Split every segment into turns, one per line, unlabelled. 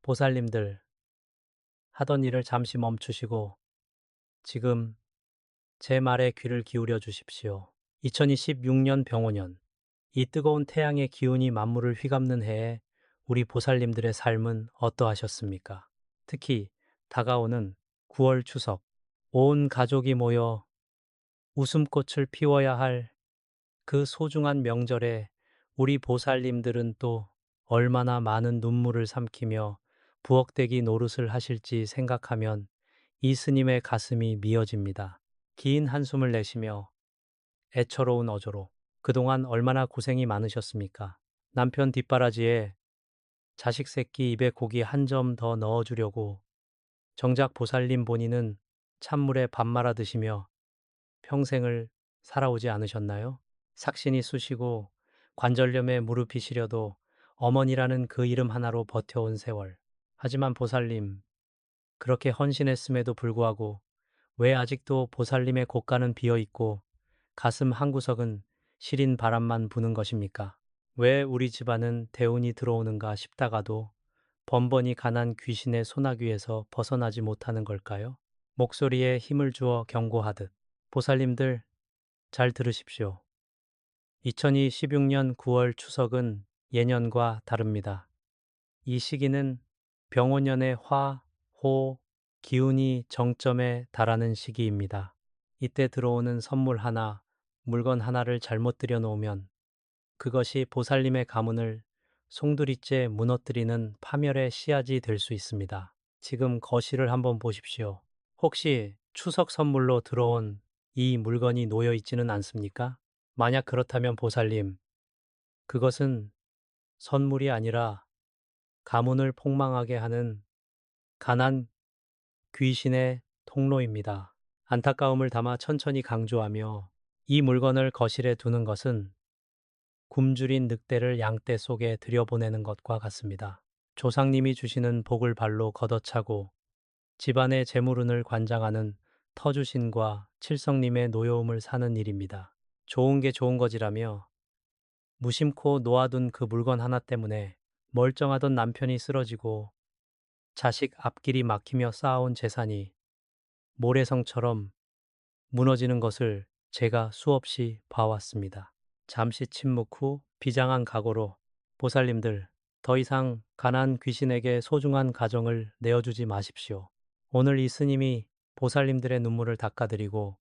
보살님들, 하던 일을 잠시 멈추시고 지금 제 말에 귀를 기울여 주십시오. 2026년 병오년, 이 뜨거운 태양의 기운이 만물을 휘감는 해에 우리 보살님들의 삶은 어떠하셨습니까? 특히 다가오는 9월 추석, 온 가족이 모여 웃음꽃을 피워야 할 그 소중한 명절에 우리 보살님들은 또 얼마나 많은 눈물을 삼키며 부엌대기 노릇을 하실지 생각하면 이 스님의 가슴이 미어집니다. 긴 한숨을 내쉬며 애처로운 어조로 그동안 얼마나 고생이 많으셨습니까? 남편 뒷바라지에 자식 새끼 입에 고기 한 점 더 넣어주려고 정작 보살님 본인은 찬물에 밥 말아 드시며 평생을 살아오지 않으셨나요? 삭신이 쑤시고 관절염에 무릎이 시려도 어머니라는 그 이름 하나로 버텨온 세월. 하지만 보살님, 그렇게 헌신했음에도 불구하고 왜 아직도 보살님의 곳간은 비어 있고 가슴 한구석은 시린 바람만 부는 것입니까? 왜 우리 집안은 대운이 들어오는가 싶다가도 번번이 가난 귀신의 소나귀에서 벗어나지 못하는 걸까요? 목소리에 힘을 주어 경고하듯 보살님들 잘 들으십시오. 2026년 9월 추석은 예년과 다릅니다. 이 시기는 병오년의 화, 호, 기운이 정점에 달하는 시기입니다. 이때 들어오는 선물 하나, 물건 하나를 잘못 들여놓으면 그것이 보살님의 가문을 송두리째 무너뜨리는 파멸의 씨앗이 될 수 있습니다. 지금 거실을 한번 보십시오. 혹시 추석 선물로 들어온 이 물건이 놓여 있지는 않습니까? 만약 그렇다면 보살님, 그것은 선물이 아니라 가문을 폭망하게 하는 가난 귀신의 통로입니다. 안타까움을 담아 천천히 강조하며 이 물건을 거실에 두는 것은 굶주린 늑대를 양떼 속에 들여보내는 것과 같습니다. 조상님이 주시는 복을 발로 걷어차고 집안의 재물운을 관장하는 터주신과 칠성님의 노여움을 사는 일입니다. 좋은 게 좋은 거지라며 무심코 놓아둔 그 물건 하나 때문에 멀쩡하던 남편이 쓰러지고 자식 앞길이 막히며 쌓아온 재산이 모래성처럼 무너지는 것을 제가 수없이 봐왔습니다. 잠시 침묵 후 비장한 각오로 보살님들 더 이상 가난 귀신에게 소중한 가정을 내어주지 마십시오. 오늘 이 스님이 보살님들의 눈물을 닦아드리고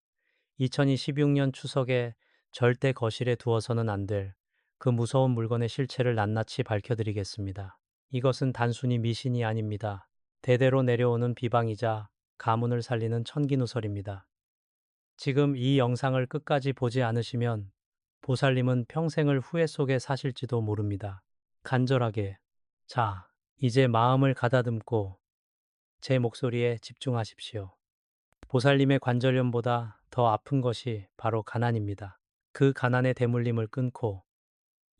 2026년 추석에 절대 거실에 두어서는 안 될 그 무서운 물건의 실체를 낱낱이 밝혀드리겠습니다. 이것은 단순히 미신이 아닙니다. 대대로 내려오는 비방이자 가문을 살리는 천기누설입니다. 지금 이 영상을 끝까지 보지 않으시면 보살님은 평생을 후회 속에 사실지도 모릅니다. 간절하게, 자, 이제 마음을 가다듬고 제 목소리에 집중하십시오. 보살님의 관절염보다 더 아픈 것이 바로 가난입니다. 그 가난의 대물림을 끊고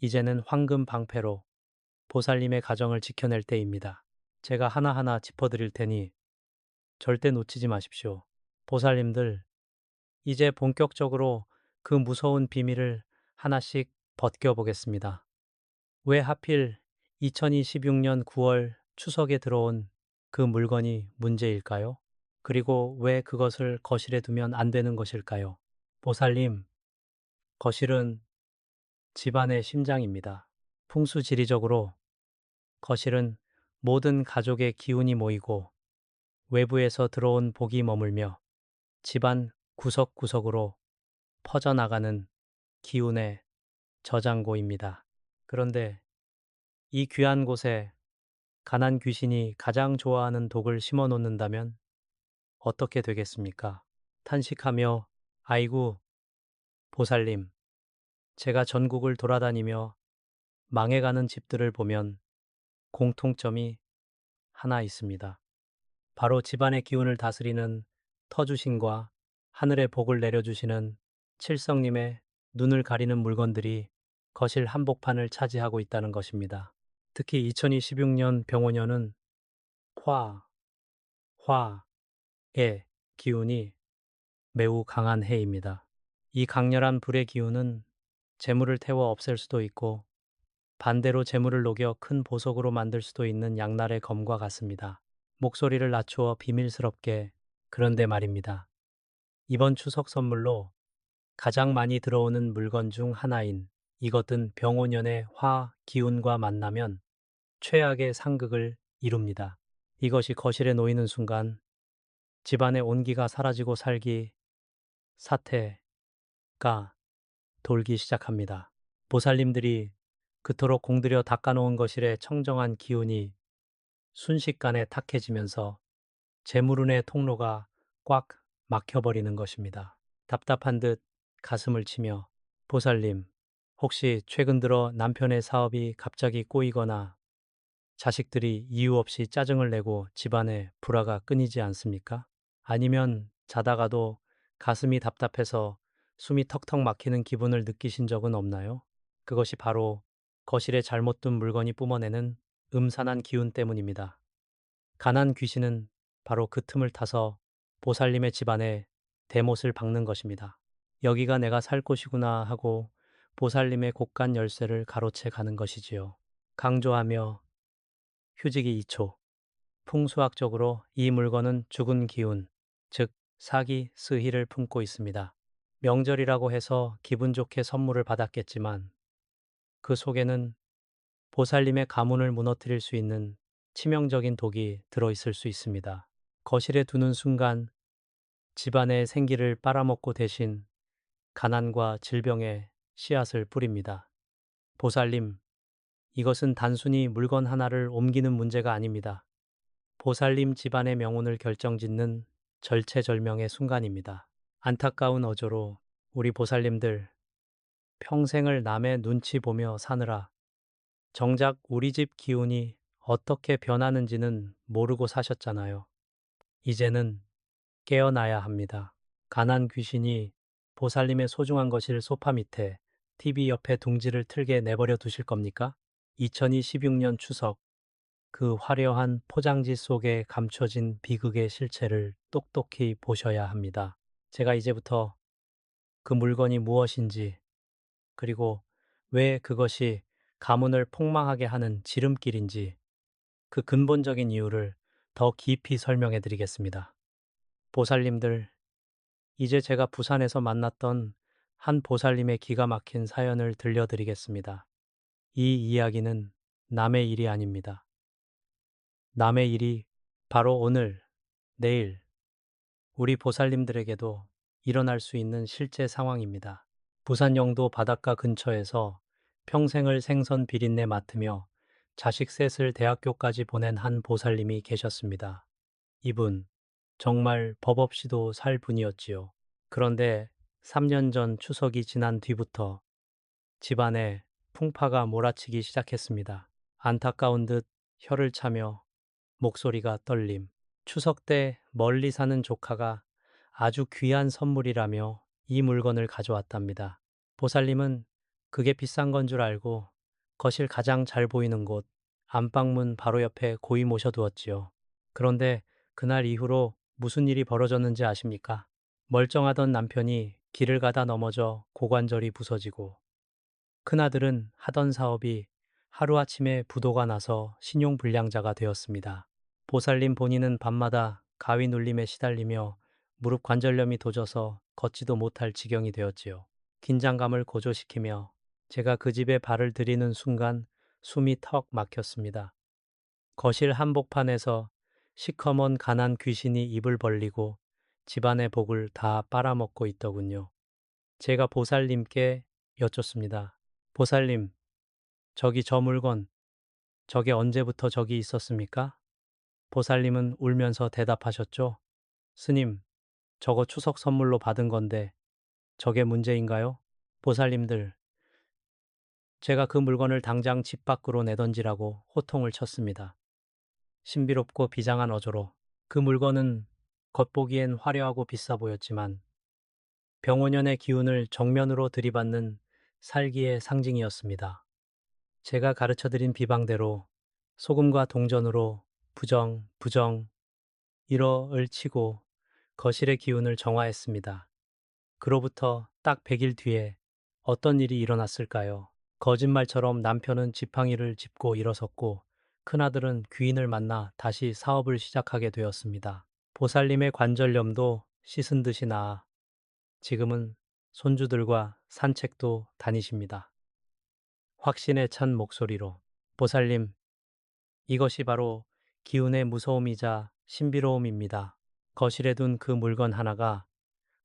이제는 황금 방패로 보살님의 가정을 지켜낼 때입니다. 제가 하나하나 짚어드릴 테니 절대 놓치지 마십시오. 보살님들, 이제 본격적으로 그 무서운 비밀을 하나씩 벗겨보겠습니다. 왜 하필 2026년 9월 추석에 들어온 그 물건이 문제일까요? 그리고 왜 그것을 거실에 두면 안 되는 것일까요? 보살님, 거실은 집안의 심장입니다. 풍수지리적으로 거실은 모든 가족의 기운이 모이고 외부에서 들어온 복이 머물며 집안 구석구석으로 퍼져나가는 기운의 저장고입니다. 그런데 이 귀한 곳에 가난 귀신이 가장 좋아하는 독을 심어 놓는다면 어떻게 되겠습니까? 탄식하며 아이고 보살님, 제가 전국을 돌아다니며 망해가는 집들을 보면 공통점이 하나 있습니다. 바로 집안의 기운을 다스리는 터주신과 하늘의 복을 내려주시는 칠성님의 눈을 가리는 물건들이 거실 한복판을 차지하고 있다는 것입니다. 특히 2026년 병오년은 화, 화의 기운이 매우 강한 해입니다. 이 강렬한 불의 기운은 재물을 태워 없앨 수도 있고 반대로 재물을 녹여 큰 보석으로 만들 수도 있는 양날의 검과 같습니다. 목소리를 낮추어 비밀스럽게 그런데 말입니다. 이번 추석 선물로 가장 많이 들어오는 물건 중 하나인 이것은 병오년의 화 기운과 만나면 최악의 상극을 이룹니다. 이것이 거실에 놓이는 순간 집안의 온기가 사라지고 살기 사태가 돌기 시작합니다. 보살님들이 그토록 공들여 닦아놓은 거실의 청정한 기운이 순식간에 탁해지면서 재물운의 통로가 꽉 막혀버리는 것입니다. 답답한 듯 가슴을 치며 보살님, 혹시 최근 들어 남편의 사업이 갑자기 꼬이거나 자식들이 이유 없이 짜증을 내고 집안에 불화가 끊이지 않습니까? 아니면 자다가도 가슴이 답답해서 숨이 턱턱 막히는 기분을 느끼신 적은 없나요? 그것이 바로 거실에 잘못 둔 물건이 뿜어내는 음산한 기운 때문입니다. 가난 귀신은 바로 그 틈을 타서 보살님의 집안에 대못을 박는 것입니다. 여기가 내가 살 곳이구나 하고 보살님의 곳간 열쇠를 가로채 가는 것이지요. 강조하며 휴지기 2초. 풍수학적으로 이 물건은 죽은 기운, 즉 사기, 스희를 품고 있습니다. 명절이라고 해서 기분 좋게 선물을 받았겠지만 그 속에는 보살님의 가문을 무너뜨릴 수 있는 치명적인 독이 들어있을 수 있습니다. 거실에 두는 순간 집안의 생기를 빨아먹고 대신 가난과 질병의 씨앗을 뿌립니다. 보살님, 이것은 단순히 물건 하나를 옮기는 문제가 아닙니다. 보살님 집안의 명운을 결정짓는 절체절명의 순간입니다. 안타까운 어조로 우리 보살님들 평생을 남의 눈치 보며 사느라 정작 우리 집 기운이 어떻게 변하는지는 모르고 사셨잖아요. 이제는 깨어나야 합니다. 가난 귀신이 보살님의 소중한 거실 소파 밑에 TV 옆에 둥지를 틀게 내버려 두실 겁니까? 2026년 추석 그 화려한 포장지 속에 감춰진 비극의 실체를 똑똑히 보셔야 합니다. 제가 이제부터 그 물건이 무엇인지 그리고 왜 그것이 가문을 폭망하게 하는 지름길인지 그 근본적인 이유를 더 깊이 설명해 드리겠습니다. 보살님들, 이제 제가 부산에서 만났던 한 보살님의 기가 막힌 사연을 들려드리겠습니다. 이 이야기는 남의 일이 아닙니다. 남의 일이 바로 오늘, 내일, 우리 보살님들에게도 일어날 수 있는 실제 상황입니다. 부산 영도 바닷가 근처에서 평생을 생선 비린내 맡으며 자식 셋을 대학교까지 보낸 한 보살님이 계셨습니다. 이분, 정말 법 없이도 살 분이었지요. 그런데 3년 전 추석이 지난 뒤부터 집안에 풍파가 몰아치기 시작했습니다. 안타까운 듯 혀를 차며 목소리가 떨림. 추석 때 멀리 사는 조카가 아주 귀한 선물이라며 이 물건을 가져왔답니다. 보살님은 그게 비싼 건 줄 알고 거실 가장 잘 보이는 곳, 안방문 바로 옆에 고이 모셔두었지요. 그런데 그날 이후로 무슨 일이 벌어졌는지 아십니까? 멀쩡하던 남편이 길을 가다 넘어져 고관절이 부서지고 큰아들은 하던 사업이 하루아침에 부도가 나서 신용불량자가 되었습니다. 보살님 본인은 밤마다 가위 눌림에 시달리며 무릎 관절염이 도져서 걷지도 못할 지경이 되었지요. 긴장감을 고조시키며 제가 그 집에 발을 들이는 순간 숨이 턱 막혔습니다. 거실 한복판에서 시커먼 가난 귀신이 입을 벌리고 집안의 복을 다 빨아먹고 있더군요. 제가 보살님께 여쭙습니다. 보살님, 저기 저 물건, 저게 언제부터 저기 있었습니까? 보살님은 울면서 대답하셨죠. 스님, 저거 추석 선물로 받은 건데 저게 문제인가요? 보살님들, 제가 그 물건을 당장 집 밖으로 내던지라고 호통을 쳤습니다. 신비롭고 비장한 어조로. 그 물건은 겉보기엔 화려하고 비싸 보였지만 병원연의 기운을 정면으로 들이받는 살기의 상징이었습니다. 제가 가르쳐드린 비방대로 소금과 동전으로 부정, 부정, 일어을 치고 거실의 기운을 정화했습니다. 그로부터 딱 100일 뒤에 어떤 일이 일어났을까요? 거짓말처럼 남편은 지팡이를 짚고 일어섰고 큰아들은 귀인을 만나 다시 사업을 시작하게 되었습니다. 보살님의 관절염도 씻은 듯이 나아 지금은 손주들과 산책도 다니십니다. 확신에 찬 목소리로 보살님, 이것이 바로 기운의 무서움이자 신비로움입니다. 거실에 둔 그 물건 하나가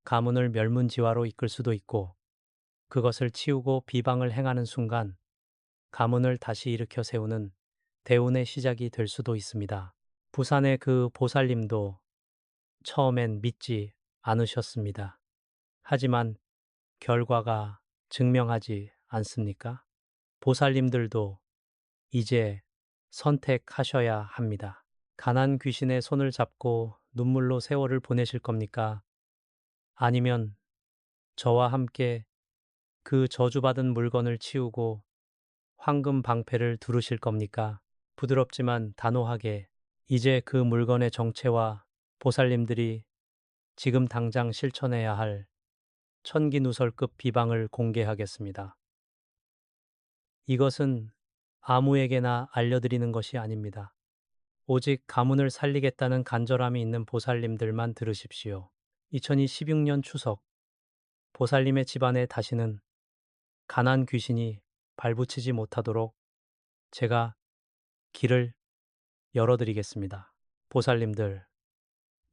가문을 멸문지화로 이끌 수도 있고 그것을 치우고 비방을 행하는 순간 가문을 다시 일으켜 세우는 대운의 시작이 될 수도 있습니다. 부산의 그 보살님도 처음엔 믿지 않으셨습니다. 하지만 결과가 증명하지 않습니까? 보살님들도 이제 선택하셔야 합니다. 가난 귀신의 손을 잡고 눈물로 세월을 보내실 겁니까? 아니면 저와 함께 그 저주받은 물건을 치우고 황금 방패를 두르실 겁니까? 부드럽지만 단호하게 이제 그 물건의 정체와 보살님들이 지금 당장 실천해야 할 천기누설급 비방을 공개하겠습니다. 이것은 아무에게나 알려드리는 것이 아닙니다. 오직 가문을 살리겠다는 간절함이 있는 보살님들만 들으십시오. 2026년 추석, 보살님의 집안에 다시는 가난 귀신이 발붙이지 못하도록 제가 길을 열어드리겠습니다. 보살님들,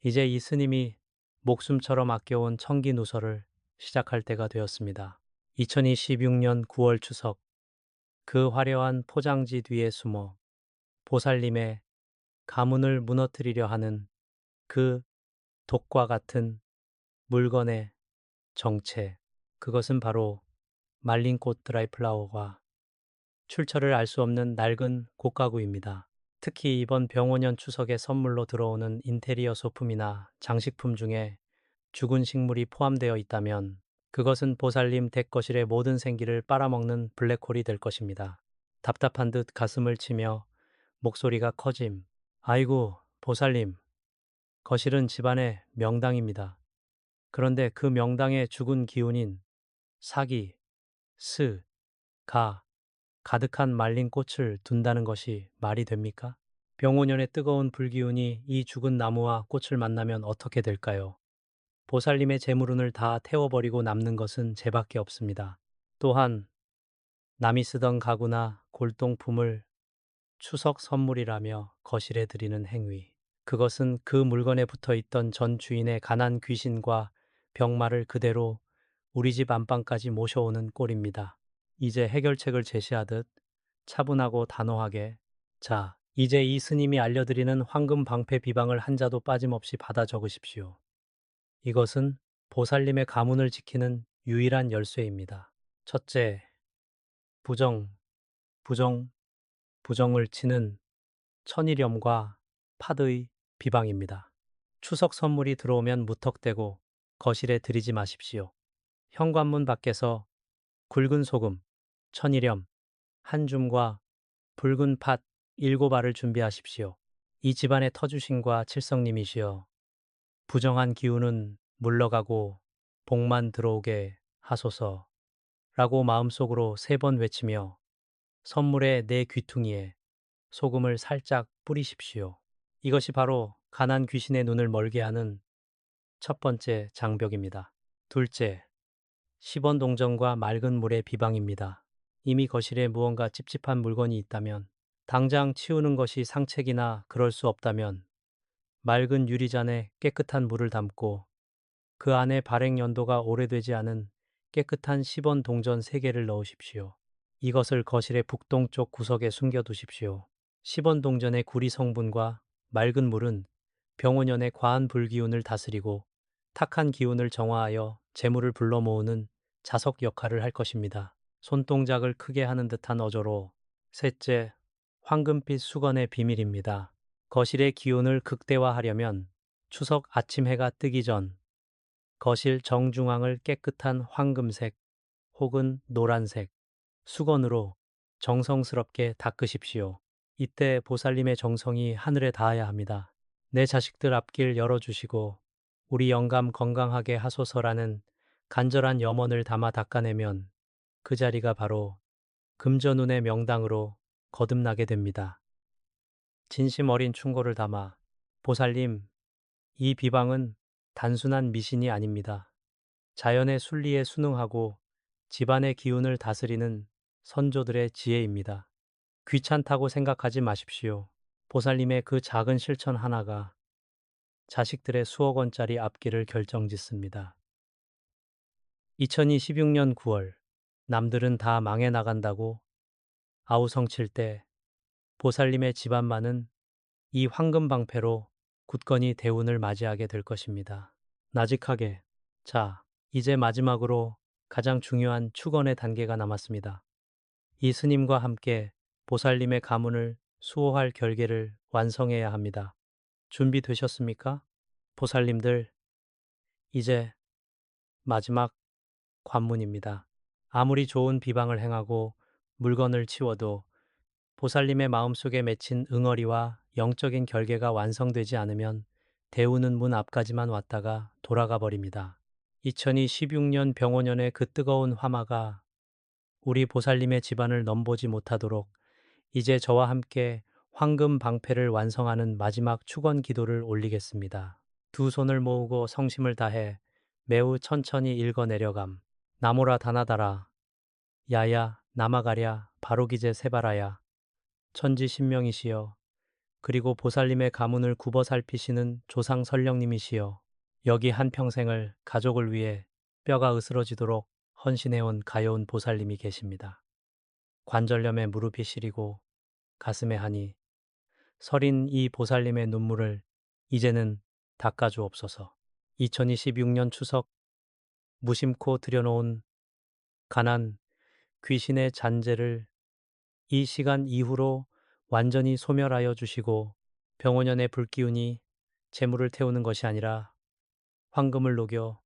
이제 이 스님이 목숨처럼 아껴온 청기누설을 시작할 때가 되었습니다. 2026년 9월 추석, 그 화려한 포장지 뒤에 숨어 보살님의 가문을 무너뜨리려 하는 그 독과 같은 물건의 정체, 그것은 바로 말린 꽃 드라이플라워가 출처를 알 수 없는 낡은 꽃가구입니다. 특히 이번 병오년 추석에 선물로 들어오는 인테리어 소품이나 장식품 중에 죽은 식물이 포함되어 있다면 그것은 보살님 댁거실의 모든 생기를 빨아먹는 블랙홀이 될 것입니다. 답답한 듯 가슴을 치며 목소리가 커짐. 아이고, 보살님, 거실은 집안의 명당입니다. 그런데 그 명당에 죽은 기운인 사기, 스, 가, 가득한 말린 꽃을 둔다는 것이 말이 됩니까? 병오년의 뜨거운 불기운이 이 죽은 나무와 꽃을 만나면 어떻게 될까요? 보살님의 재물운을 다 태워버리고 남는 것은 제밖에 없습니다. 또한 남이 쓰던 가구나 골동품을 추석 선물이라며 거실에 드리는 행위. 그것은 그 물건에 붙어 있던 전 주인의 가난 귀신과 병마를 그대로 우리 집 안방까지 모셔오는 꼴입니다. 이제 해결책을 제시하듯 차분하고 단호하게, 자, 이제 이 스님이 알려드리는 황금 방패 비방을 한 자도 빠짐없이 받아 적으십시오. 이것은 보살님의 가문을 지키는 유일한 열쇠입니다. 첫째, 부정, 부정, 부정을 치는 천일염과 파드의 비방입니다. 추석 선물이 들어오면 무턱대고 거실에 들이지 마십시오. 현관문 밖에서 굵은 소금, 천일염, 한 줌과 붉은 팥 7알을 준비하십시오. 이 집안의 터주신과 칠성님이시여, 부정한 기운은 물러가고 복만 들어오게 하소서 라고 마음속으로 3번 외치며 선물의 내 귀퉁이에 소금을 살짝 뿌리십시오. 이것이 바로 가난 귀신의 눈을 멀게 하는 첫 번째 장벽입니다. 둘째, 10원 동전과 맑은 물의 비방입니다. 이미 거실에 무언가 찝찝한 물건이 있다면, 당장 치우는 것이 상책이나 그럴 수 없다면 맑은 유리잔에 깨끗한 물을 담고 그 안에 발행 연도가 오래되지 않은 깨끗한 10원 동전 3개를 넣으십시오. 이것을 거실의 북동쪽 구석에 숨겨두십시오. 10원 동전의 구리 성분과 맑은 물은 병원연의 과한 불기운을 다스리고 탁한 기운을 정화하여 재물을 불러 모으는 자석 역할을 할 것입니다. 손동작을 크게 하는 듯한 어조로. 셋째, 황금빛 수건의 비밀입니다. 거실의 기운을 극대화하려면 추석 아침 해가 뜨기 전 거실 정중앙을 깨끗한 황금색 혹은 노란색 수건으로 정성스럽게 닦으십시오. 이때 보살님의 정성이 하늘에 닿아야 합니다. 내 자식들 앞길 열어주시고 우리 영감 건강하게 하소서라는 간절한 염원을 담아 닦아내면 그 자리가 바로 금전운의 명당으로 거듭나게 됩니다. 진심 어린 충고를 담아 보살님, 이 비방은 단순한 미신이 아닙니다. 자연의 순리에 순응하고 집안의 기운을 다스리는 선조들의 지혜입니다. 귀찮다고 생각하지 마십시오. 보살님의 그 작은 실천 하나가 자식들의 수억 원짜리 앞길을 결정짓습니다. 2026년 9월, 남들은 다 망해 나간다고 아우성칠 때 보살님의 집안만은 이 황금 방패로 굳건히 대운을 맞이하게 될 것입니다. 나직하게. 자, 이제 마지막으로 가장 중요한 축원의 단계가 남았습니다. 이 스님과 함께 보살님의 가문을 수호할 결계를 완성해야 합니다. 준비되셨습니까? 보살님들, 이제 마지막 관문입니다. 아무리 좋은 비방을 행하고 물건을 치워도 보살님의 마음속에 맺힌 응어리와 영적인 결계가 완성되지 않으면 대우는 문 앞까지만 왔다가 돌아가 버립니다. 2026년 병오년의 그 뜨거운 화마가 우리 보살님의 집안을 넘보지 못하도록 이제 저와 함께 황금 방패를 완성하는 마지막 축원 기도를 올리겠습니다. 두 손을 모으고 성심을 다해 매우 천천히 읽어내려감. 나모라 다나다라 야야 나마가랴 바로기제 세바라야 천지신명이시여 그리고 보살님의 가문을 굽어 살피시는 조상 설령님이시여 여기 한평생을 가족을 위해 뼈가 으스러지도록 헌신해온 가여운 보살님이 계십니다. 관절염에 무릎이 시리고 가슴에 한이 서린 이 보살님의 눈물을 이제는 닦아주옵소서. 2026년 추석 무심코 들여놓은 가난 귀신의 잔재를 이 시간 이후로 완전히 소멸하여 주시고 병원연의 불기운이 재물을 태우는 것이 아니라 황금을 녹여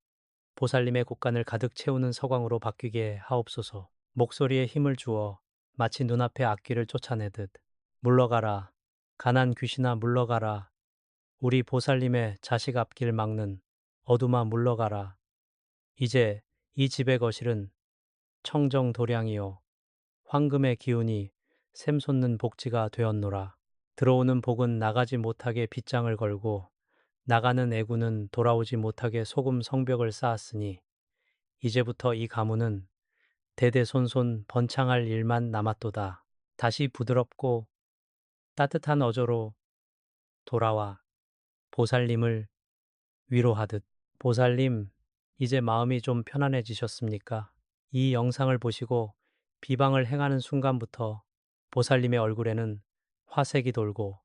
보살님의 곳간을 가득 채우는 서광으로 바뀌게 하옵소서. 목소리에 힘을 주어 마치 눈앞의 악귀를 쫓아내듯 물러가라. 가난 귀신아 물러가라. 우리 보살님의 자식 앞길 막는 어둠아 물러가라. 이제 이 집의 거실은 청정도량이요 황금의 기운이 샘솟는 복지가 되었노라. 들어오는 복은 나가지 못하게 빗장을 걸고 나가는 애구는 돌아오지 못하게 소금 성벽을 쌓았으니 이제부터 이 가문은 대대손손 번창할 일만 남았도다. 다시 부드럽고 따뜻한 어조로 돌아와 보살님을 위로하듯 보살님, 이제 마음이 좀 편안해지셨습니까? 이 영상을 보시고 비방을 행하는 순간부터 보살님의 얼굴에는 화색이 돌고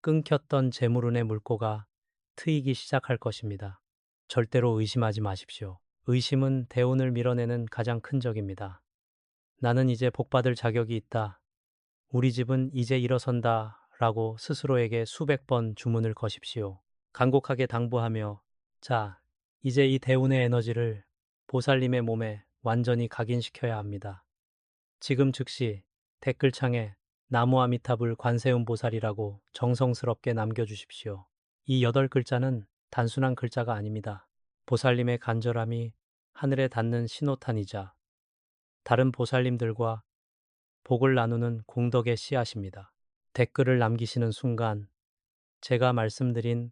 끊겼던 재물운의 물꼬가 트이기 시작할 것입니다. 절대로 의심하지 마십시오. 의심은 대운을 밀어내는 가장 큰 적입니다. 나는 이제 복받을 자격이 있다. 우리 집은 이제 일어선다. 라고 스스로에게 수백 번 주문을 거십시오. 간곡하게 당부하며 자, 이제 이 대운의 에너지를 보살님의 몸에 완전히 각인시켜야 합니다. 지금 즉시 댓글창에 나무 아미타불 관세음 보살이라고 정성스럽게 남겨주십시오. 이 8글자는 단순한 글자가 아닙니다. 보살님의 간절함이 하늘에 닿는 신호탄이자 다른 보살님들과 복을 나누는 공덕의 씨앗입니다. 댓글을 남기시는 순간 제가 말씀드린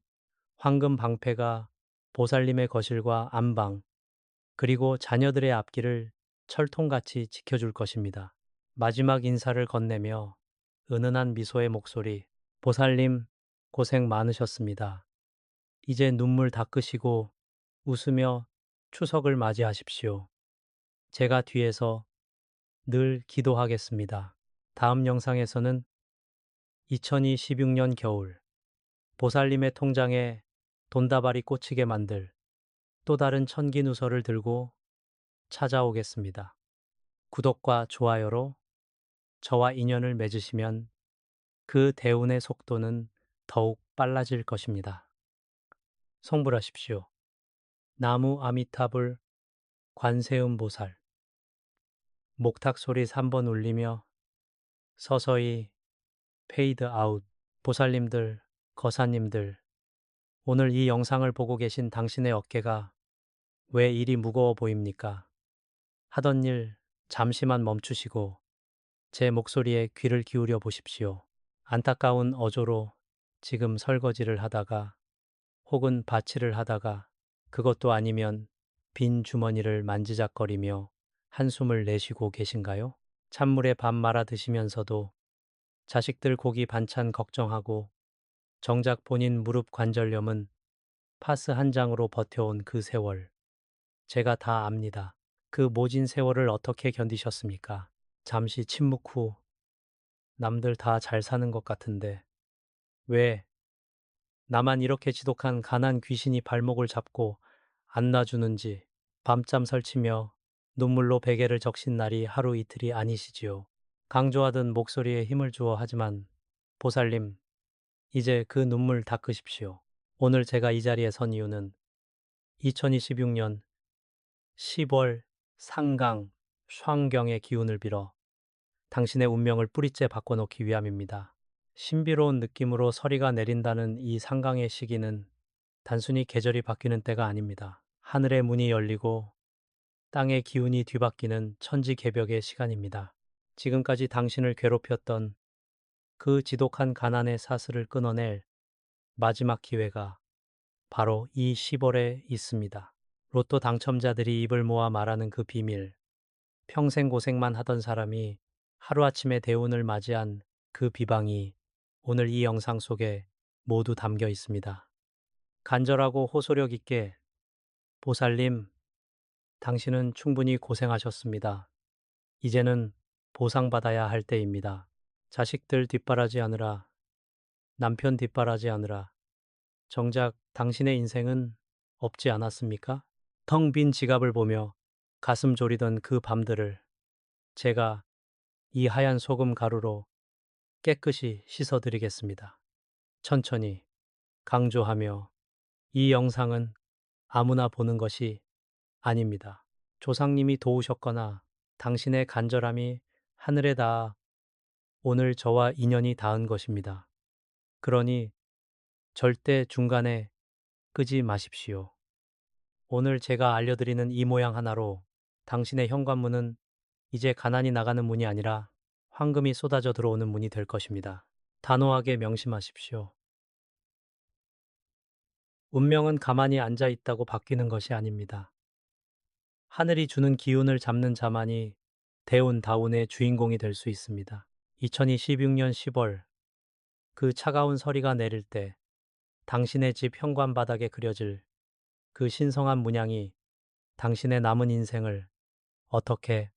황금 방패가 보살님의 거실과 안방 그리고 자녀들의 앞길을 철통같이 지켜줄 것입니다. 마지막 인사를 건네며 은은한 미소의 목소리 보살님 고생 많으셨습니다. 이제 눈물 닦으시고 웃으며 추석을 맞이하십시오. 제가 뒤에서 늘 기도하겠습니다. 다음 영상에서는 2026년 겨울 보살님의 통장에 돈다발이 꽂히게 만들 또 다른 천기누설을 들고 찾아오겠습니다. 구독과 좋아요로 저와 인연을 맺으시면 그 대운의 속도는 더욱 빨라질 것입니다. 성불하십시오. 나무 아미타불 관세음 보살 목탁 소리 3번 울리며 서서히 페이드 아웃 보살님들, 거사님들 오늘 이 영상을 보고 계신 당신의 어깨가 왜 이리 무거워 보입니까? 하던 일 잠시만 멈추시고 제 목소리에 귀를 기울여 보십시오. 안타까운 어조로 지금 설거지를 하다가 혹은 바치를 하다가 그것도 아니면 빈 주머니를 만지작거리며 한숨을 내쉬고 계신가요? 찬물에 밥 말아 드시면서도 자식들 고기 반찬 걱정하고 정작 본인 무릎 관절염은 파스 한 장으로 버텨온 그 세월. 제가 다 압니다. 그 모진 세월을 어떻게 견디셨습니까? 잠시 침묵 후 남들 다 잘 사는 것 같은데 왜 나만 이렇게 지독한 가난 귀신이 발목을 잡고 안 놔주는지 밤잠 설치며 눈물로 베개를 적신 날이 하루 이틀이 아니시지요. 강조하던 목소리에 힘을 주어 하지만 보살님, 이제 그 눈물 닦으십시오. 오늘 제가 이 자리에 선 이유는 2026년 10월 상강 샹경의 기운을 빌어 당신의 운명을 뿌리째 바꿔놓기 위함입니다. 신비로운 느낌으로 서리가 내린다는 이 상강의 시기는 단순히 계절이 바뀌는 때가 아닙니다. 하늘의 문이 열리고 땅의 기운이 뒤바뀌는 천지개벽의 시간입니다. 지금까지 당신을 괴롭혔던 그 지독한 가난의 사슬을 끊어낼 마지막 기회가 바로 이 10월에 있습니다. 로또 당첨자들이 입을 모아 말하는 그 비밀, 평생 고생만 하던 사람이 하루아침에 대운을 맞이한 그 비방이 오늘 이 영상 속에 모두 담겨 있습니다. 간절하고 호소력 있게 보살님, 당신은 충분히 고생하셨습니다. 이제는 보상받아야 할 때입니다. 자식들 뒷바라지 하느라, 남편 뒷바라지 하느라, 정작 당신의 인생은 없지 않았습니까? 텅 빈 지갑을 보며 가슴 졸이던 그 밤들을 제가 이 하얀 소금 가루로 깨끗이 씻어드리겠습니다. 천천히 강조하며 이 영상은 아무나 보는 것이 아닙니다. 조상님이 도우셨거나 당신의 간절함이 하늘에 닿아 오늘 저와 인연이 닿은 것입니다. 그러니 절대 중간에 끄지 마십시오. 오늘 제가 알려드리는 이 모양 하나로 당신의 현관문은 이제 가난이 나가는 문이 아니라 황금이 쏟아져 들어오는 문이 될 것입니다. 단호하게 명심하십시오. 운명은 가만히 앉아 있다고 바뀌는 것이 아닙니다. 하늘이 주는 기운을 잡는 자만이 대운 다운의 주인공이 될 수 있습니다. 2026년 10월 그 차가운 서리가 내릴 때 당신의 집 현관 바닥에 그려질 그 신성한 문양이 당신의 남은 인생을 어떻게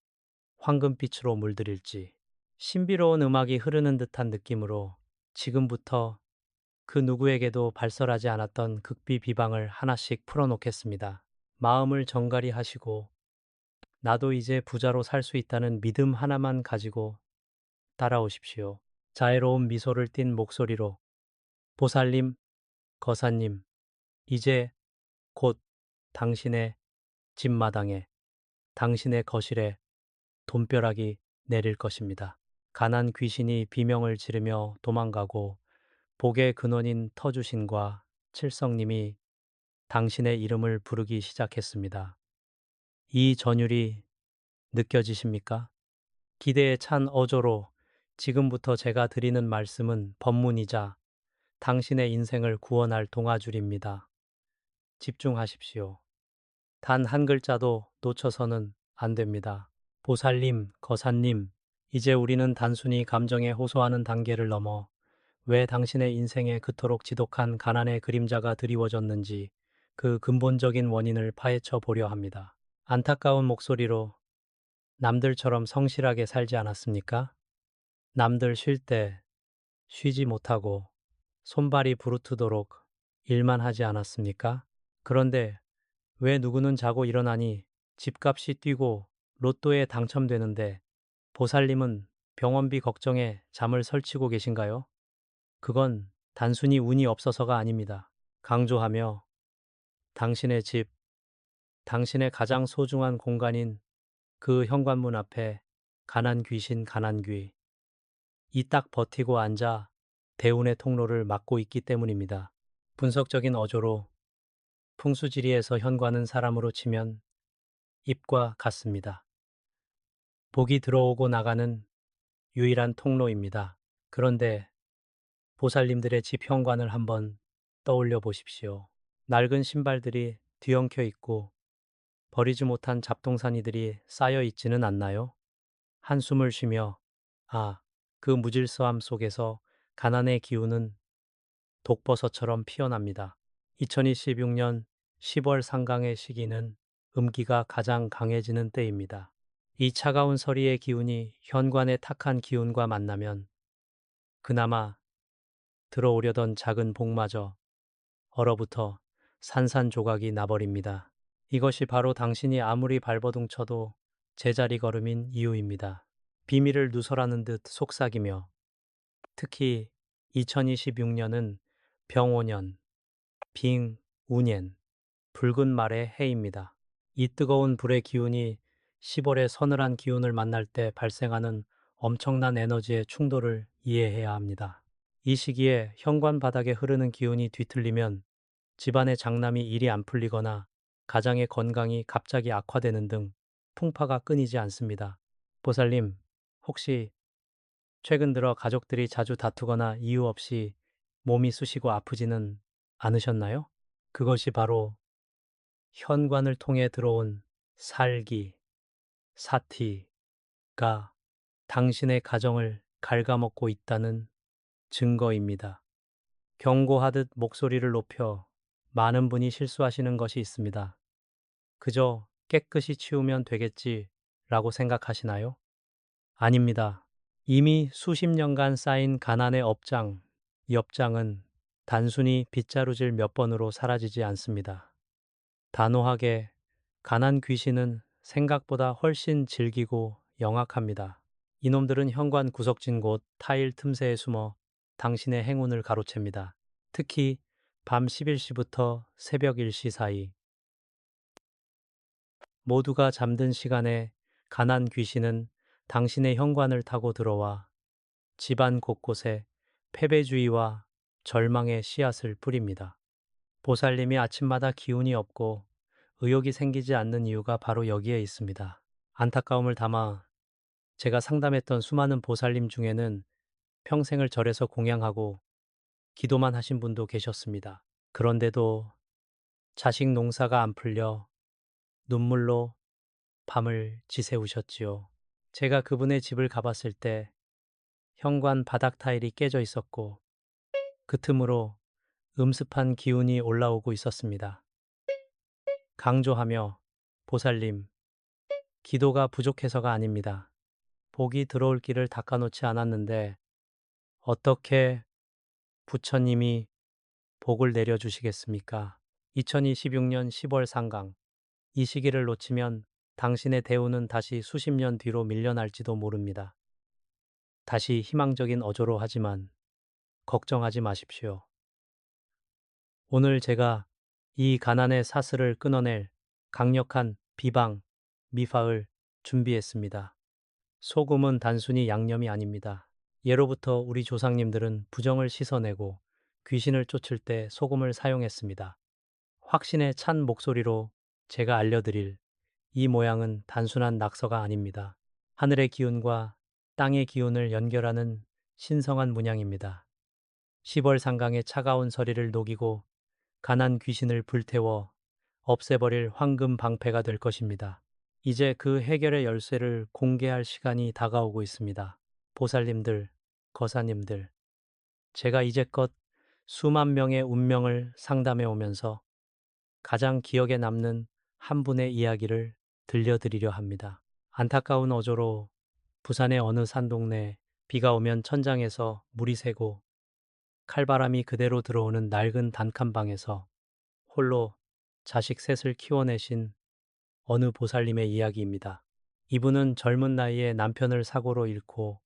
황금빛으로 물들일지 신비로운 음악이 흐르는 듯한 느낌으로 지금부터 그 누구에게도 발설하지 않았던 극비 비방을 하나씩 풀어놓겠습니다. 마음을 정갈히 하시고 나도 이제 부자로 살 수 있다는 믿음 하나만 가지고 따라오십시오. 자애로운 미소를 띤 목소리로 보살님, 거사님, 이제 곧 당신의 집마당에, 당신의 거실에 돈벼락이 내릴 것입니다. 가난 귀신이 비명을 지르며 도망가고 복의 근원인 터주신과 칠성님이 당신의 이름을 부르기 시작했습니다. 이 전율이 느껴지십니까? 기대에 찬 어조로 지금부터 제가 드리는 말씀은 법문이자 당신의 인생을 구원할 동아줄입니다. 집중하십시오. 단 한 글자도 놓쳐서는 안 됩니다. 보살님, 거사님, 이제 우리는 단순히 감정에 호소하는 단계를 넘어 왜 당신의 인생에 그토록 지독한 가난의 그림자가 드리워졌는지 그 근본적인 원인을 파헤쳐 보려 합니다. 안타까운 목소리로 남들처럼 성실하게 살지 않았습니까? 남들 쉴 때 쉬지 못하고 손발이 부르트도록 일만 하지 않았습니까? 그런데 왜 누구는 자고 일어나니 집값이 뛰고 로또에 당첨되는데 보살님은 병원비 걱정에 잠을 설치고 계신가요? 그건 단순히 운이 없어서가 아닙니다. 강조하며 당신의 집, 당신의 가장 소중한 공간인 그 현관문 앞에 가난 귀신 가난귀, 이 딱 버티고 앉아 대운의 통로를 막고 있기 때문입니다. 분석적인 어조로 풍수지리에서 현관은 사람으로 치면 입과 같습니다. 복이 들어오고 나가는 유일한 통로입니다. 그런데 보살님들의 집 현관을 한번 떠올려 보십시오. 낡은 신발들이 뒤엉켜 있고 버리지 못한 잡동사니들이 쌓여 있지는 않나요? 한숨을 쉬며, 아, 그 무질서함 속에서 가난의 기운은 독버섯처럼 피어납니다. 2026년 10월 상강의 시기는 음기가 가장 강해지는 때입니다. 이 차가운 서리의 기운이 현관의 탁한 기운과 만나면 그나마 들어오려던 작은 복마저 얼어붙어 산산조각이 나버립니다. 이것이 바로 당신이 아무리 발버둥 쳐도 제자리 걸음인 이유입니다. 비밀을 누설하는 듯 속삭이며, 특히 2026년은 병오년, 빙, 운년, 붉은 말의 해입니다. 이 뜨거운 불의 기운이 10월의 서늘한 기운을 만날 때 발생하는 엄청난 에너지의 충돌을 이해해야 합니다. 이 시기에 현관 바닥에 흐르는 기운이 뒤틀리면 집안의 장남이 일이 안 풀리거나 가장의 건강이 갑자기 악화되는 등 풍파가 끊이지 않습니다. 보살님, 혹시 최근 들어 가족들이 자주 다투거나 이유 없이 몸이 쑤시고 아프지는 않으셨나요? 그것이 바로 현관을 통해 들어온 살기, 사티가 당신의 가정을 갉아먹고 있다는 증거입니다. 경고하듯 목소리를 높여 많은 분이 실수하시는 것이 있습니다. 그저 깨끗이 치우면 되겠지 라고 생각하시나요? 아닙니다. 이미 수십 년간 쌓인 가난의 업장, 엽장은 단순히 빗자루질 몇 번으로 사라지지 않습니다. 단호하게 가난 귀신은 생각보다 훨씬 질기고 영악합니다. 이놈들은 현관 구석진 곳 타일 틈새에 숨어 당신의 행운을 가로챕니다. 특히 밤 11시부터 새벽 1시 사이 모두가 잠든 시간에 가난 귀신은 당신의 현관을 타고 들어와 집안 곳곳에 패배주의와 절망의 씨앗을 뿌립니다. 보살님이 아침마다 기운이 없고 의욕이 생기지 않는 이유가 바로 여기에 있습니다. 안타까움을 담아 제가 상담했던 수많은 보살님 중에는 평생을 절에서 공양하고 기도만 하신 분도 계셨습니다. 그런데도 자식 농사가 안 풀려 눈물로 밤을 지새우셨지요. 제가 그분의 집을 가봤을 때 현관 바닥 타일이 깨져 있었고 그 틈으로 음습한 기운이 올라오고 있었습니다. 강조하며 보살님, 기도가 부족해서가 아닙니다. 복이 들어올 길을 닦아놓지 않았는데 어떻게 부처님이 복을 내려주시겠습니까? 2026년 10월 상강. 이 시기를 놓치면 당신의 대우는 다시 수십 년 뒤로 밀려날지도 모릅니다. 다시 희망적인 어조로 하지만 걱정하지 마십시오. 오늘 제가 이 가난의 사슬을 끊어낼 강력한 비방, 미파을 준비했습니다. 소금은 단순히 양념이 아닙니다. 예로부터 우리 조상님들은 부정을 씻어내고 귀신을 쫓을 때 소금을 사용했습니다. 확신에 찬 목소리로 제가 알려드릴 이 모양은 단순한 낙서가 아닙니다. 하늘의 기운과 땅의 기운을 연결하는 신성한 문양입니다. 10월 상강의 차가운 서리를 녹이고 가난 귀신을 불태워 없애버릴 황금 방패가 될 것입니다. 이제 그 해결의 열쇠를 공개할 시간이 다가오고 있습니다. 보살님들, 거사님들, 제가 이제껏 수만 명의 운명을 상담해 오면서 가장 기억에 남는 한 분의 이야기를 들려드리려 합니다. 안타까운 어조로 부산의 어느 산동네 비가 오면 천장에서 물이 새고 칼바람이 그대로 들어오는 낡은 단칸방에서 홀로 자식 셋을 키워내신 어느 보살님의 이야기입니다. 이분은 젊은 나이에 남편을 사고로 잃고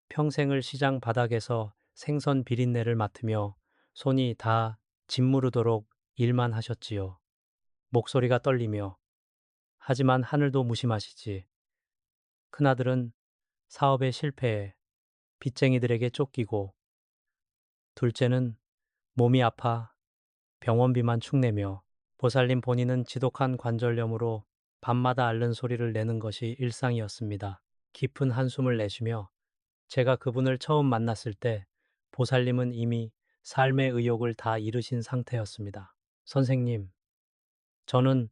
평생을 시장 바닥에서 생선 비린내를 맡으며 손이 다 짓무르도록 일만 하셨지요. 목소리가 떨리며 하지만 하늘도 무심하시지. 큰아들은 사업에 실패해 빚쟁이들에게 쫓기고 둘째는 몸이 아파 병원비만 축내며 보살님 본인은 지독한 관절염으로 밤마다 앓는 소리를 내는 것이 일상이었습니다. 깊은 한숨을 내쉬며 제가 그분을 처음 만났을 때 보살님은 이미 삶의 의욕을 다 잃으신 상태였습니다. 선생님, 저는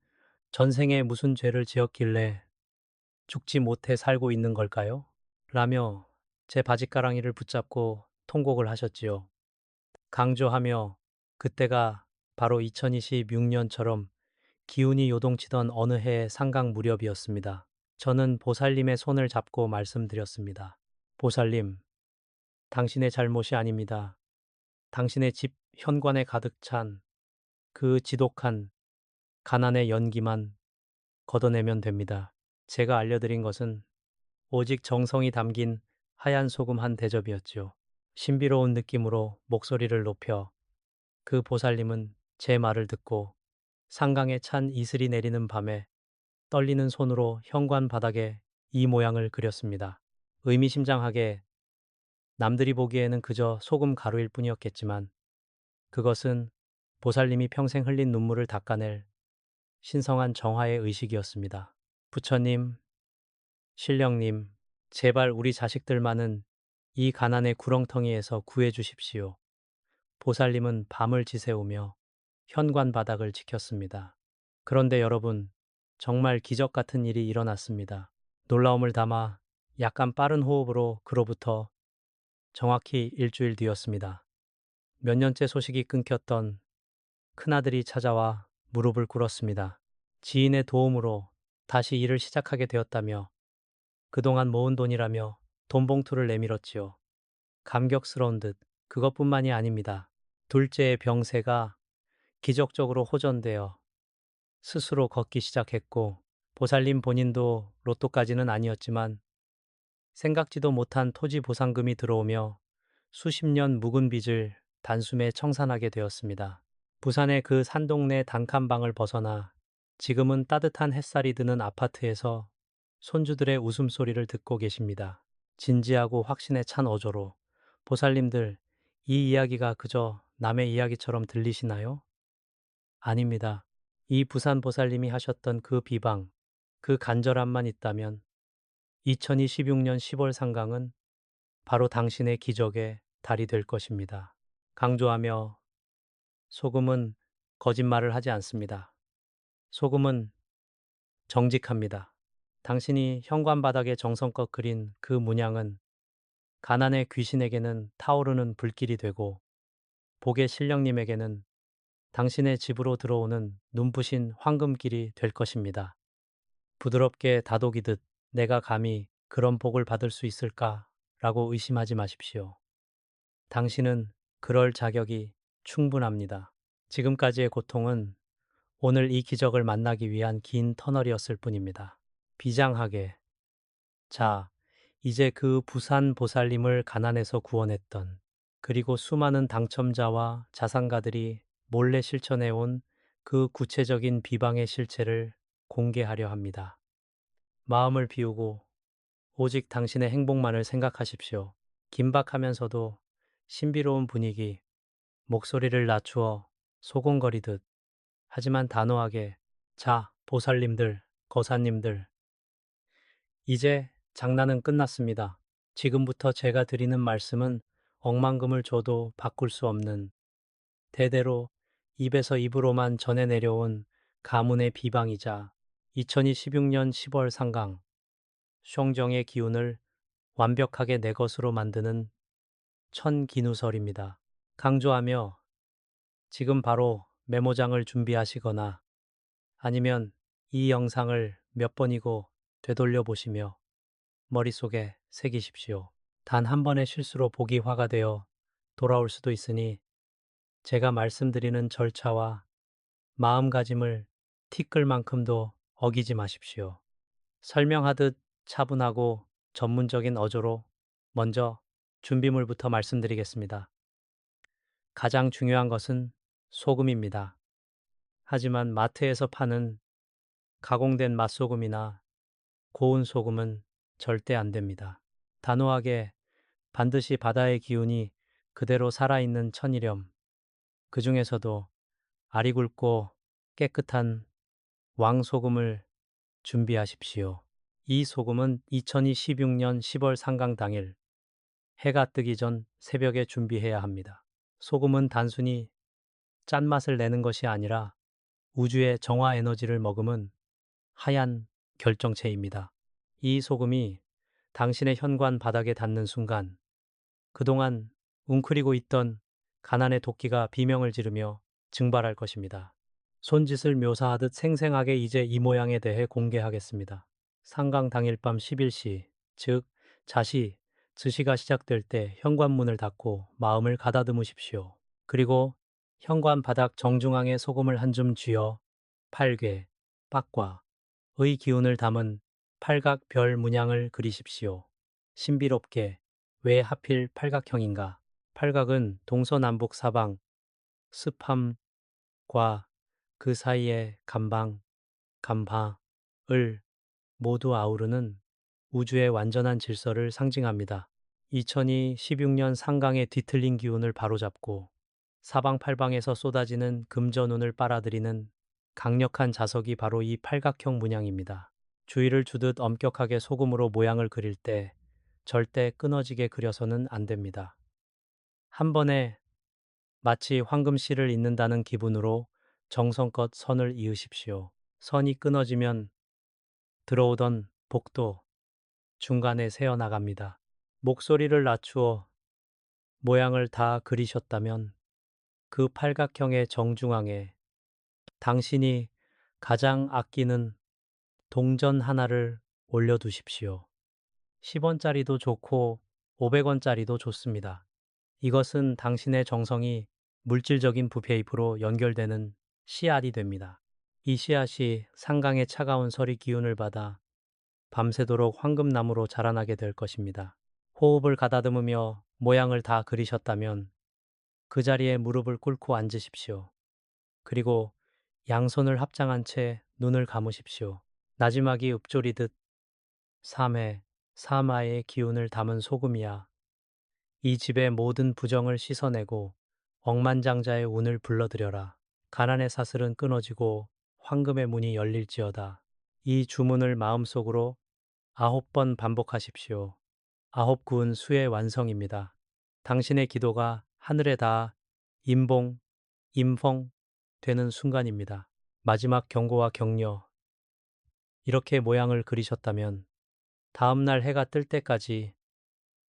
전생에 무슨 죄를 지었길래 죽지 못해 살고 있는 걸까요? 라며 제 바짓가랑이를 붙잡고 통곡을 하셨지요. 강조하며 그때가 바로 2026년처럼 기운이 요동치던 어느 해의 상강 무렵이었습니다. 저는 보살님의 손을 잡고 말씀드렸습니다. 보살님, 당신의 잘못이 아닙니다. 당신의 집 현관에 가득 찬 그 지독한 가난의 연기만 걷어내면 됩니다. 제가 알려드린 것은 오직 정성이 담긴 하얀 소금 한 대접이었지요. 신비로운 느낌으로 목소리를 높여 그 보살님은 제 말을 듣고 상강에 찬 이슬이 내리는 밤에 떨리는 손으로 현관 바닥에 이 모양을 그렸습니다. 의미심장하게 남들이 보기에는 그저 소금 가루일 뿐이었겠지만 그것은 보살님이 평생 흘린 눈물을 닦아낼 신성한 정화의 의식이었습니다. 부처님, 신령님, 제발 우리 자식들만은 이 가난의 구렁텅이에서 구해 주십시오. 보살님은 밤을 지새우며 현관 바닥을 지켰습니다. 그런데 여러분, 정말 기적 같은 일이 일어났습니다. 놀라움을 담아 약간 빠른 호흡으로 그로부터 정확히 일주일 뒤였습니다. 몇 년째 소식이 끊겼던 큰아들이 찾아와 무릎을 꿇었습니다. 지인의 도움으로 다시 일을 시작하게 되었다며 그동안 모은 돈이라며 돈 봉투를 내밀었지요. 감격스러운 듯 그것뿐만이 아닙니다. 둘째의 병세가 기적적으로 호전되어 스스로 걷기 시작했고 보살님 본인도 로또까지는 아니었지만 생각지도 못한 토지 보상금이 들어오며 수십 년 묵은 빚을 단숨에 청산하게 되었습니다. 부산의 그 산동네 단칸방을 벗어나 지금은 따뜻한 햇살이 드는 아파트에서 손주들의 웃음소리를 듣고 계십니다. 진지하고 확신에 찬 어조로 보살님들, 이 이야기가 그저 남의 이야기처럼 들리시나요? 아닙니다. 이 부산 보살님이 하셨던 그 비방, 그 간절함만 있다면 2026년 10월 상강은 바로 당신의 기적의 달이 될 것입니다. 강조하며 소금은 거짓말을 하지 않습니다. 소금은 정직합니다. 당신이 현관 바닥에 정성껏 그린 그 문양은 가난의 귀신에게는 타오르는 불길이 되고 복의 신령님에게는 당신의 집으로 들어오는 눈부신 황금길이 될 것입니다. 부드럽게 다독이듯 내가 감히 그런 복을 받을 수 있을까? 라고 의심하지 마십시오. 당신은 그럴 자격이 충분합니다. 지금까지의 고통은 오늘 이 기적을 만나기 위한 긴 터널이었을 뿐입니다. 비장하게. 자, 이제 그 부산 보살님을 가난에서 구원했던 그리고 수많은 당첨자와 자산가들이 몰래 실천해온 그 구체적인 비방의 실체를 공개하려 합니다. 마음을 비우고 오직 당신의 행복만을 생각하십시오. 긴박하면서도 신비로운 분위기, 목소리를 낮추어 소곤거리듯 하지만 단호하게 자, 보살님들, 거사님들, 이제 장난은 끝났습니다. 지금부터 제가 드리는 말씀은 억만금을 줘도 바꿀 수 없는 대대로 입에서 입으로만 전해 내려온 가문의 비방이자 2026년 10월 상강, 숑정의 기운을 완벽하게 내 것으로 만드는 천기누설입니다. 강조하며 지금 바로 메모장을 준비하시거나 아니면 이 영상을 몇 번이고 되돌려 보시며 머릿속에 새기십시오. 단 한 번의 실수로 복이 화가 되어 돌아올 수도 있으니 제가 말씀드리는 절차와 마음가짐을 티끌만큼도 어기지 마십시오. 설명하듯 차분하고 전문적인 어조로 먼저 준비물부터 말씀드리겠습니다. 가장 중요한 것은 소금입니다. 하지만 마트에서 파는 가공된 맛소금이나 고운 소금은 절대 안 됩니다. 단호하게 반드시 바다의 기운이 그대로 살아있는 천일염, 그 중에서도 알이 굵고 깨끗한 왕소금을 준비하십시오. 이 소금은 2026년 10월 상강 당일 해가 뜨기 전 새벽에 준비해야 합니다. 소금은 단순히 짠맛을 내는 것이 아니라 우주의 정화 에너지를 머금은 하얀 결정체입니다. 이 소금이 당신의 현관 바닥에 닿는 순간 그동안 웅크리고 있던 가난의 도끼가 비명을 지르며 증발할 것입니다. 손짓을 묘사하듯 생생하게 이제 이 모양에 대해 공개하겠습니다. 상강 당일 밤 11시, 즉 z시가 시작될 때 현관문을 닫고 마음을 가다듬으십시오. 그리고 현관 바닥 정중앙에 소금을 한 줌 쥐어 팔괘, 빡과의 기운을 담은 팔각 별 문양을 그리십시오. 신비롭게 왜 하필 팔각형인가? 팔각은 동서남북 사방, 습함과 그 사이의 감방, 감하을 모두 아우르는 우주의 완전한 질서를 상징합니다. 2016년 상강의 뒤틀린 기운을 바로잡고 사방팔방에서 쏟아지는 금전운을 빨아들이는 강력한 자석이 바로 이 팔각형 문양입니다. 주의를 주듯 엄격하게 소금으로 모양을 그릴 때 절대 끊어지게 그려서는 안 됩니다. 한 번에 마치 황금실을 잇는다는 기분으로 정성껏 선을 이으십시오. 선이 끊어지면 들어오던 복도 중간에 새어나갑니다. 목소리를 낮추어 모양을 다 그리셨다면 그 팔각형의 정중앙에 당신이 가장 아끼는 동전 하나를 올려두십시오. 10원짜리도 좋고 500원짜리도 좋습니다. 이것은 당신의 정성이 물질적인 부페이프로 연결되는 씨앗이 됩니다. 이 씨앗이 상강의 차가운 설의 기운을 받아 밤새도록 황금나무로 자라나게 될 것입니다. 호흡을 가다듬으며 모양을 다 그리셨다면 그 자리에 무릎을 꿇고 앉으십시오. 그리고 양손을 합장한 채 눈을 감으십시오. 나지막이 읊조리듯 삼해, 사마의 기운을 담은 소금이야. 이 집의 모든 부정을 씻어내고 억만장자의 운을 불러들여라. 가난의 사슬은 끊어지고 황금의 문이 열릴지어다. 이 주문을 마음속으로 9번 반복하십시오. 9구은 수의 완성입니다. 당신의 기도가 하늘에 닿아 임봉, 임펑 되는 순간입니다. 마지막 경고와 격려. 이렇게 모양을 그리셨다면 다음날 해가 뜰 때까지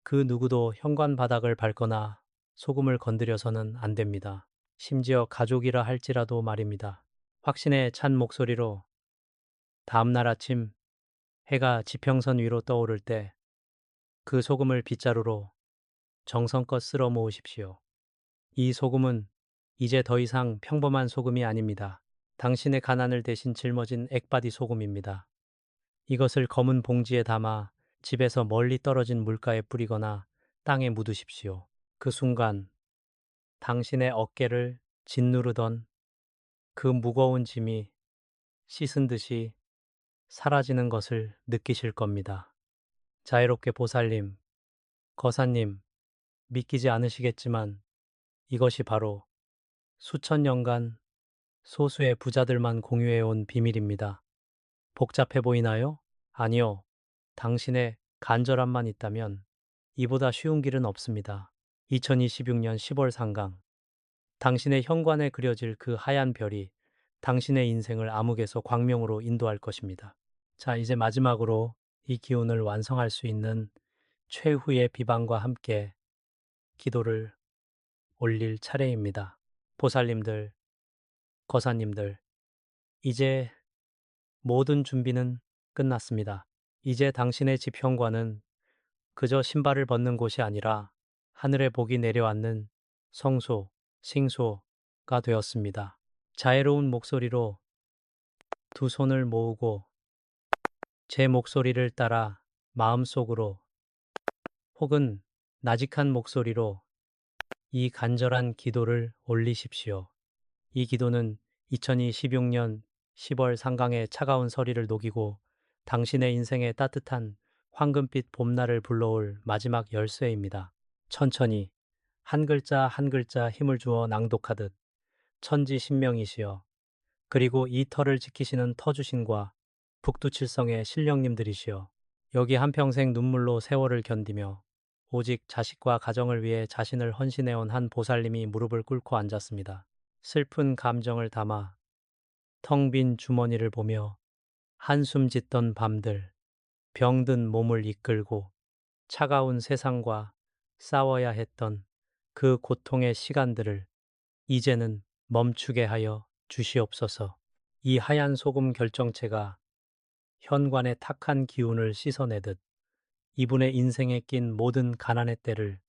그 누구도 현관 바닥을 밟거나 소금을 건드려서는 안 됩니다. 심지어 가족이라 할지라도 말입니다. 확신에 찬 목소리로 다음날 아침 해가 지평선 위로 떠오를 때 그 소금을 빗자루로 정성껏 쓸어 모으십시오. 이 소금은 이제 더 이상 평범한 소금이 아닙니다. 당신의 가난을 대신 짊어진 액바디 소금입니다. 이것을 검은 봉지에 담아 집에서 멀리 떨어진 물가에 뿌리거나 땅에 묻으십시오. 그 순간 당신의 어깨를 짓누르던 그 무거운 짐이 씻은 듯이 사라지는 것을 느끼실 겁니다. 자애롭게 보살님, 거사님, 믿기지 않으시겠지만 이것이 바로 수천 년간 소수의 부자들만 공유해온 비밀입니다. 복잡해 보이나요? 아니요. 당신의 간절함만 있다면 이보다 쉬운 길은 없습니다. 2026년 10월 상강. 당신의 현관에 그려질 그 하얀 별이 당신의 인생을 암흑에서 광명으로 인도할 것입니다. 자, 이제 마지막으로 이 기운을 완성할 수 있는 최후의 비방과 함께 기도를 올릴 차례입니다. 보살님들, 거사님들, 이제 모든 준비는 끝났습니다. 이제 당신의 집 현관은 그저 신발을 벗는 곳이 아니라 하늘의 복이 내려앉는 성소, 싱소가 되었습니다. 자애로운 목소리로 두 손을 모으고 제 목소리를 따라 마음속으로 혹은 나직한 목소리로 이 간절한 기도를 올리십시오. 이 기도는 2026년 10월 상강의 차가운 서리를 녹이고 당신의 인생에 따뜻한 황금빛 봄날을 불러올 마지막 열쇠입니다. 천천히 한 글자 한 글자 힘을 주어 낭독하듯 천지신명이시여. 그리고 이 터를 지키시는 터주신과 북두칠성의 신령님들이시여. 여기 한평생 눈물로 세월을 견디며 오직 자식과 가정을 위해 자신을 헌신해온 한 보살님이 무릎을 꿇고 앉았습니다. 슬픈 감정을 담아 텅 빈 주머니를 보며 한숨 짓던 밤들, 병든 몸을 이끌고 차가운 세상과 싸워야 했던 그 고통의 시간들을 이제는 멈추게 하여 주시옵소서. 이 하얀 소금 결정체가 현관의 탁한 기운을 씻어내듯 이분의 인생에 낀 모든 가난의 때를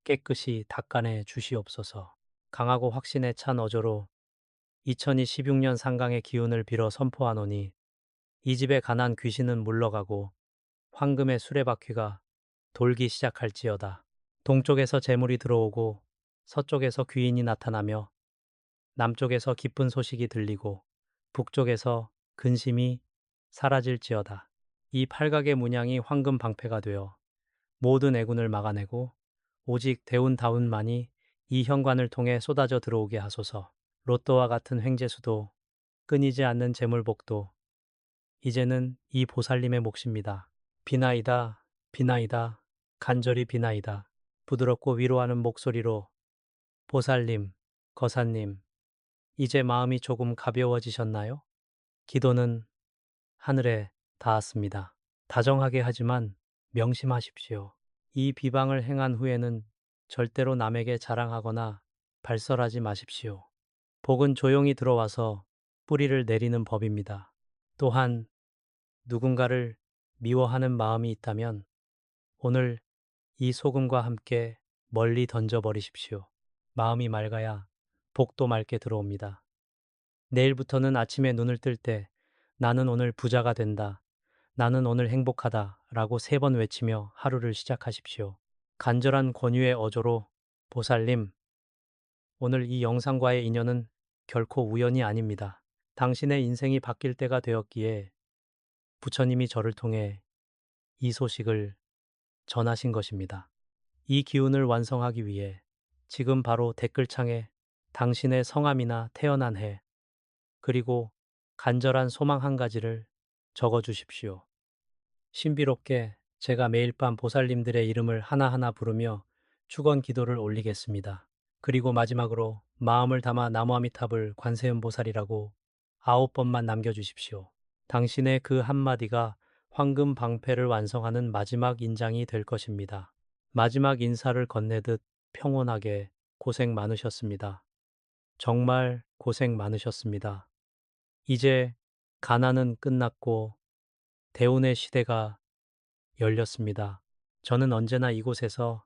깨끗이 닦아내 주시옵소서. 강하고 확신에 찬 어조로 2026년 상강의 기운을 빌어 선포하노니 이 집의 가난 귀신은 물러가고 황금의 수레바퀴가 돌기 시작할지어다. 동쪽에서 재물이 들어오고 서쪽에서 귀인이 나타나며 남쪽에서 기쁜 소식이 들리고 북쪽에서 근심이 사라질지어다. 이 팔각의 문양이 황금 방패가 되어 모든 애군을 막아내고 오직 대운다운만이 이 현관을 통해 쏟아져 들어오게 하소서. 로또와 같은 횡재수도 끊이지 않는 재물복도 이제는 이 보살님의 몫입니다. 비나이다, 비나이다, 간절히 비나이다. 부드럽고 위로하는 목소리로 보살님, 거사님, 이제 마음이 조금 가벼워지셨나요? 기도는 하늘에 닿았습니다. 다정하게 하지만 명심하십시오. 이 비방을 행한 후에는 절대로 남에게 자랑하거나 발설하지 마십시오. 복은 조용히 들어와서 뿌리를 내리는 법입니다. 또한 누군가를 미워하는 마음이 있다면 오늘 이 소금과 함께 멀리 던져버리십시오. 마음이 맑아야 복도 맑게 들어옵니다. 내일부터는 아침에 눈을 뜰 때 나는 오늘 부자가 된다. 나는 오늘 행복하다. 라고 3번 외치며 하루를 시작하십시오. 간절한 권유의 어조로 보살님, 오늘 이 영상과의 인연은 결코 우연이 아닙니다. 당신의 인생이 바뀔 때가 되었기에 부처님이 저를 통해 이 소식을 전하신 것입니다. 이 기운을 완성하기 위해 지금 바로 댓글창에 당신의 성함이나 태어난 해, 그리고 간절한 소망 한 가지를 적어 주십시오. 신비롭게 제가 매일 밤 보살님들의 이름을 하나하나 부르며 축원 기도를 올리겠습니다. 그리고 마지막으로 마음을 담아 나무아미탑을 관세음 보살이라고 9번만 남겨주십시오. 당신의 그 한마디가 황금 방패를 완성하는 마지막 인장이 될 것입니다. 마지막 인사를 건네듯 평온하게 고생 많으셨습니다. 정말 고생 많으셨습니다. 이제 가난은 끝났고 대운의 시대가 열렸습니다. 저는 언제나 이곳에서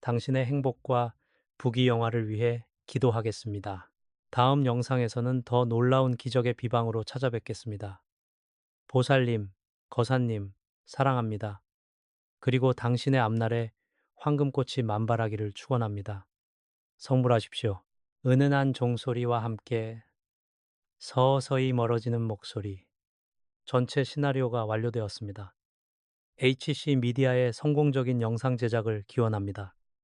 당신의 행복과 부귀영화를 위해 기도하겠습니다. 다음 영상에서는 더 놀라운 기적의 비방으로 찾아뵙겠습니다. 보살님, 거사님, 사랑합니다. 그리고 당신의 앞날에 황금꽃이 만발하기를 축원합니다. 성불하십시오. 은은한 종소리와 함께 서서히 멀어지는 목소리. 전체 시나리오가 완료되었습니다. HC 미디어의 성공적인 영상 제작을 기원합니다.